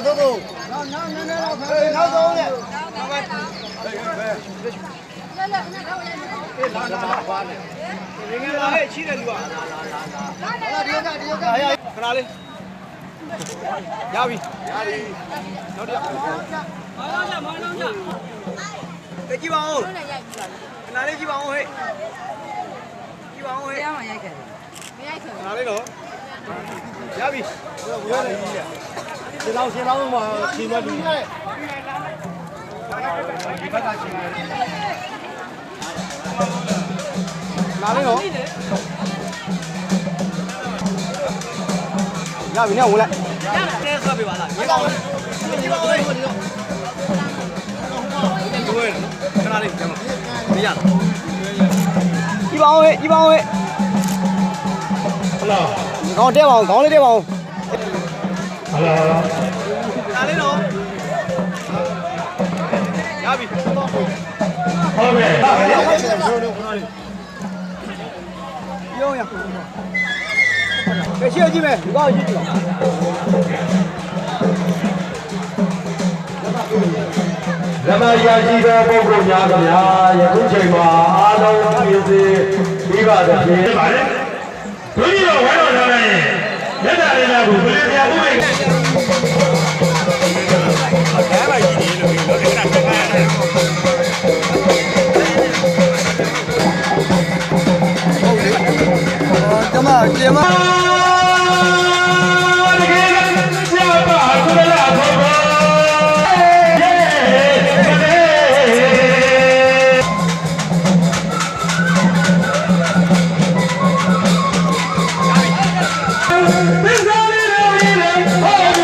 走走。拿走的。来，起来就啊！来，看哪里？压逼，压逼，老弟。马上下。给几磅哦？哪里几磅哦？嘿，几磅哦？嘿。哪里咯？压逼。先捞嘛，起码厉害。哪里咯？压逼，你我来。这喝没完了，你帮我。对，在哪里？没呀。一帮位，一帮位。Hello。搞这帮，搞这帮。Hello。哪里咯？压逼。后面。用呀。给谢几枚？你告诉我。ဓမ္မရာရှိသောပုဂ္ဂိုလ်များခင်ဗျာယခုချိန်မှာအားလုံးပြည့်စုံပြီးပါသည်ဖြင့်ပါလေဘုန်းကြီးတော်ဝိုင်းတော်ထားလိုက်ရင်လက်တာလေးများကိုဘယ်လိုပြမှုလဲဒါပါကြီးနေလို့ပြောနေတာတက်ခါရတယ်ကျမကျေမတကယ်ကျပါဆိုရလားဘောHãy subscribe cho kênh Ghiền Mì Gõ để không bỏ lỡ